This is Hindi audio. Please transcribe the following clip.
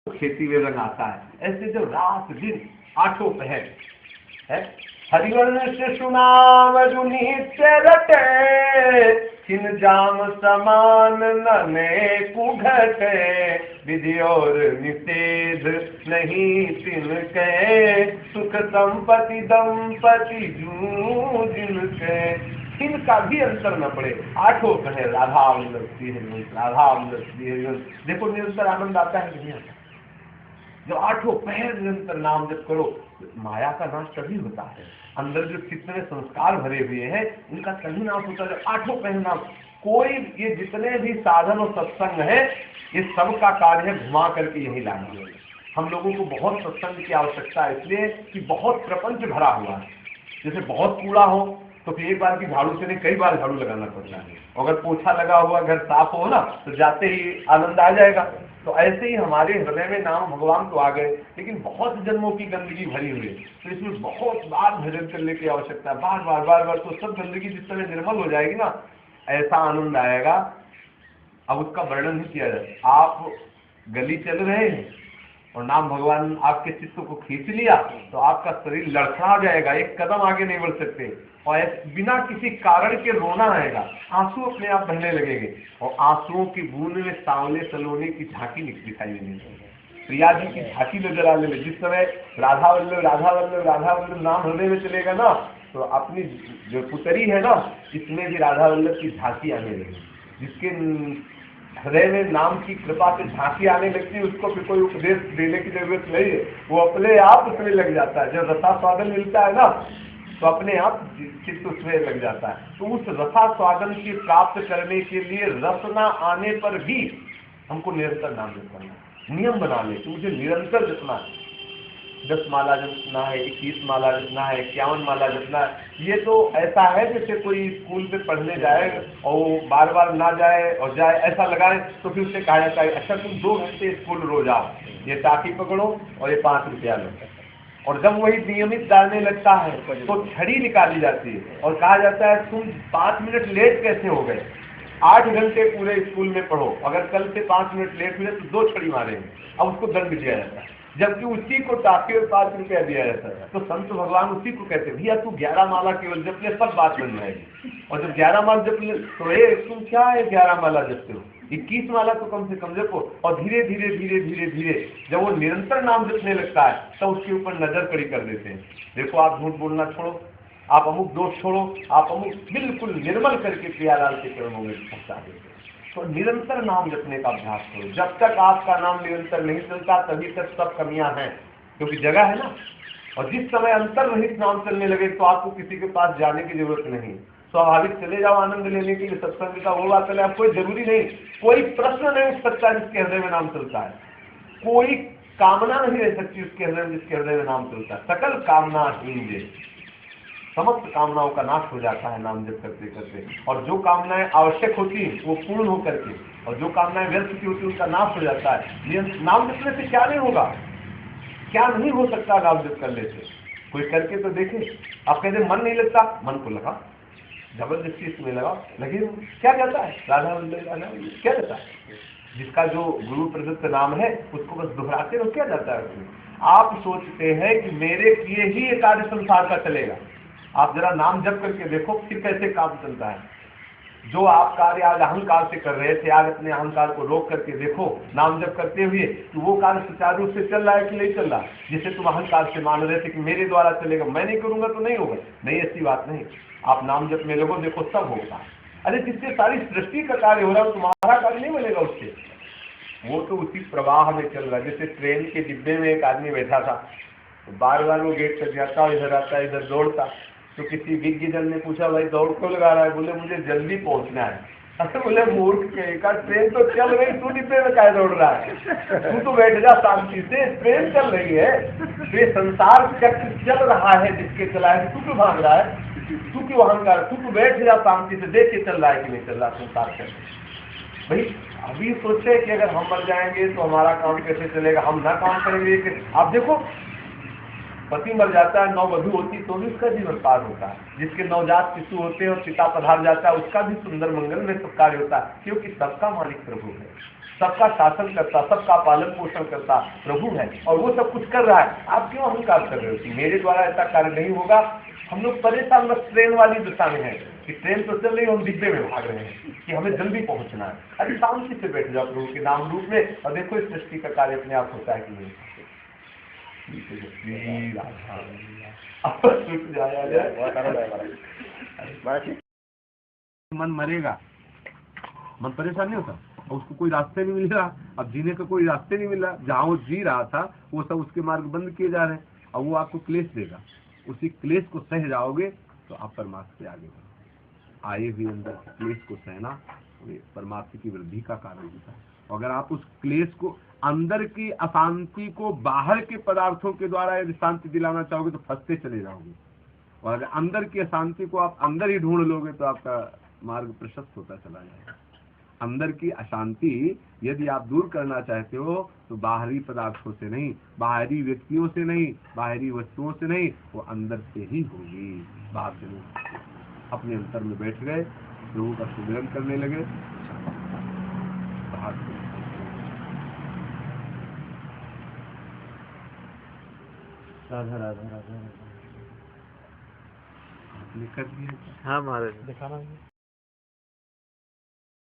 खेती में रंग आता है। ऐसे जो रात दिन आठों पहर है, हरिवर्ण से सुनाम नित्य रटे, किन जाम समान नने कुघटे, विधि और निषेध नहीं तिनके, सुख संपत्ति दंपति जू जिनके, इनका भी अंतर न पड़े। आठों पहर राधा वल्लभ श्री हरिवंश, राधा वल्लभ श्री हरिवंश। देखो निरंतर आनंद आता है कि नहीं आता? जो आठों पहर निरंतर नाम जप करो, माया का नाश तभी होता है। अंदर जो चित्त में संस्कार भरे हुए हैं उनका तभी नाश होता है जब आठों पहर नाम। कोई ये जितने भी साधन और सत्संग है, ये सब का कार्य है घुमा करके यही लाना। हम लोगों को बहुत सत्संग की आवश्यकता है, इसलिए कि बहुत प्रपंच भरा हुआ है। जैसे बहुत कूड़ा हो तो फिर एक बार की झाड़ू से नहीं, कई बार झाड़ू लगाना पड़ता है। अगर पोछा लगा हुआ घर साफ हो ना तो जाते ही आनंद आ जाएगा। तो ऐसे ही हमारे हृदय में नाम भगवान तो आ गए, लेकिन बहुत जन्मों की गंदगी भरी हुई है, तो इसमें बहुत बार भजन करने की आवश्यकता है, बार बार बार बार। तो सब गंदगी जिस समय निर्मल हो जाएगी ना, ऐसा आनंद आएगा, अब उसका वर्णन नहीं किया जाए। आप गली चल रहे हैं और नाम भगवान आपके चित्त को खींच लिया तो आपका शरीर लड़खड़ा जाएगा, एक कदम आगे नहीं बढ़ सकते, और बिना किसी कारण के रोना आएगा, आंसू अपने आप बहने लगेंगे, और आंसुओं की बूंद में सांवले सलोने की झांकी दिखाई देगी। प्रिया जी की झांकी नजर आने लगे। जिस समय राधा वल्लभ राधा वल्लभ राधा वल्लभ नाम हृदय में चलेगा ना, तो अपनी जो पुतरी है ना, इसमें भी राधा वल्लभ की झांकी आने लगी। जिसके हृदय में नाम की कृपा से झांकी आने लगती है, उसको फिर कोई उपदेश देने की जरूरत नहीं है, वो अपने आप उसमें लग जाता है। जब रसास्वादन मिलता है ना, तो अपने आप चित्त उसमें लग जाता है। तो उस रसास्वादन की प्राप्त करने के लिए रसना आने पर भी हमको निरंतर नाम जपना, नियम बना ले कि मुझे निरंतर जपना है। 10 माला जपना है, 21 माला जपना है, 51 माला जपना है। ये तो ऐसा है जैसे कोई स्कूल पे पढ़ने जाए और वो बार बार ना जाए और जाए ऐसा लगाए, तो फिर उससे कहा जाता है अच्छा तुम 2 घंटे स्कूल रोज आओ, ये टाफी पकड़ो और ये 5 रुपया लो। और जब वही नियमित डालने लगता है तो छड़ी निकाली जाती है और कहा जाता है तुम 5 मिनट लेट कैसे हो गए, 8 घंटे पूरे स्कूल में पढ़ो, अगर कल से 5 मिनट लेट हुए तो 2 छड़ी मारेंगे। अब उसको दंड दिया जाता है, जबकि उसी को टाफी और 5 रुपया दिया जाता है। तो संत भगवान उसी को कहते हैं भैया तू 11 माला केवल जप ले, सब बात बन जाएगी। और जब 11 माला जप ले तो तुम क्या है 11 माला जपते हो, 21 माला तो कम से कम जपो। और धीरे धीरे धीरे धीरे धीरे जब वो निरंतर नाम जपने लगता है तो उसके ऊपर नजर कड़ी कर देते हैं। देखो आप झूठ बोलना छोड़ो, आप अमुक दोष छोड़ो, आप अमुक बिल्कुल निर्मल करके प्रियालाल के चरणों में पहुंचा देते हैं। तो निरंतर नाम जपने का अभ्यास करो। जब तक आपका नाम निरंतर नहीं चलता तभी तक सब कमियां हैं, क्योंकि जगह है ना। और जिस समय अंतर रहित नाम चलने लगे तो आपको किसी के पास जाने की जरूरत नहीं, स्वाभाविक चले जाओ आनंद लेने के लिए सत्संग का, वो बात चले, आप कोई जरूरी नहीं, कोई प्रश्न नहीं उठ सकता जिसके हृदय में नाम चलता है, कोई कामना नहीं रह सकती उसके हृदय में जिसके हृदय में नाम चलता है। सकल कामना हीन, समस्त कामनाओं का नाश हो जाता है नाम जप करते करते। और जो कामनाएं आवश्यक होती हैं वो पूर्ण होकर के, और जो कामनाएं व्यर्थ की होती उनका नाश हो जाता है। नाम जपने से क्या नहीं होगा, क्या नहीं हो सकता नाम जप करने से, कोई करके तो देखे। आप कहते मन नहीं लगता, मन को लगा, जबरदस्ती इसमें लगा, लगे क्या जाता है, राधा वल्लभ राधा वल्लभ क्या जाता है। जिसका जो गुरु प्रदत्त नाम है उसको बस दोहराते रहो, क्या जाता है उसमें। आप सोचते हैं कि मेरे किए ही ये कार्य संसार का चलेगा, आप जरा नाम जप करके देखो फिर कैसे काम चलता है। जो आप कार्य आज अहंकार से कर रहे थे, आज अपने अहंकार को रोक करके देखो नाम जप करते हुए कि वो कार्य सुचारू रूप से चल रहा है कि नहीं चल रहा। जिसे तुम अहंकार से मान रहे थे कि मेरे द्वारा चलेगा, मैं नहीं करूंगा तो नहीं होगा, नहीं ऐसी बात नहीं। आप नाम जप में लगो, देखो सब होगा। अरे जिससे सारी सृष्टि का कार्य हो रहा है तुम्हारा कार्य नहीं बनेगा उससे, वो तो उसी प्रवाह में चल रहा है। जैसे ट्रेन के डिब्बे में एक आदमी बैठा था, तो बार बार वो गेट तक जाता, इधर आता इधर दौड़ता, तो किसी विज्ञ जन ने पूछा भाई दौड़ क्यों लगा रहा है, बोले मुझे जल्दी पहुंचना है। अरे बोले मूर्ख कहेगा, ट्रेन तो चल रही, तू डिब्बे में क्या दौड़ रहा है, तू तो बैठ जा शांति से, ट्रेन चल रही है, ये संसार चक्र चल रहा है जिसके चला है, तू क्यों भाग रहा है, तू क्यों अहंकार, तू तो बैठ जा शांति से, देख के चल रहा है कि नहीं चल रहा संसार चक्र। भाई अभी सोचे कि अगर हम मर जाएंगे तो हमारा काम कैसे चलेगा, हम ना काम करेंगे। आप देखो पति मर जाता है, नववधु होती तो भी उसका जीवन पार होता है, जिसके नवजात शिशु होते हैं और पिता पधार जाता है उसका भी सुंदर मंगल में सब कार्य होता है, क्योंकि सबका मालिक प्रभु है, सबका शासन करता, सबका पालन पोषण करता प्रभु है, और वो सब कुछ कर रहा है। आप क्यों अहंकार कर रहे हो कि मेरे द्वारा ऐसा कार्य नहीं होगा? हम लोग परेशान बस ट्रेन वाली दिशा में है कि ट्रेन तो चल रही है, हम डिब्बे में भाग रहे हैं कि हमें जल्दी पहुंचना है। अरे शांति से बैठ जाओ प्रभु के नाम रूप में और देखो इस सृष्टि का कार्य अपने आप होता है कि नहीं। मन मरेगा, मन परेशान नहीं होता और उसको कोई रास्ते नहीं मिल रहा, अब जीने का कोई रास्ते नहीं मिल रहा, जहाँ वो जी रहा था वो सब उसके मार्ग बंद किए जा रहे हैं, और वो आपको क्लेश देगा, उसी क्लेश को सह जाओगे तो आप परमात्मा से आगे बढ़ो। आए हुए अंदर क्लेश को सहना परमात्मा की वृद्धि का कारण होता है। अगर आप उस क्लेश को, अंदर की अशांति को बाहर के पदार्थों के द्वारा यदि शांति दिलाना चाहोगे तो फंसते चले जाओगे, और अगर अंदर की अशांति को आप अंदर ही ढूंढ लोगे तो आपका मार्ग प्रशस्त होता चला जाएगा। अंदर की अशांति यदि आप दूर करना चाहते हो तो बाहरी पदार्थों से नहीं, बाहरी व्यक्तियों से नहीं, बाहरी वस्तुओं से नहीं, वो अंदर से ही होगी, बाहर से नहीं। अपने अंतर में बैठ गए, प्रभु का सुमिरन करने लगे, बाहर से राधा राधा राधा राधा। आपने कर दिया? हाँ महाराज, दिखाना।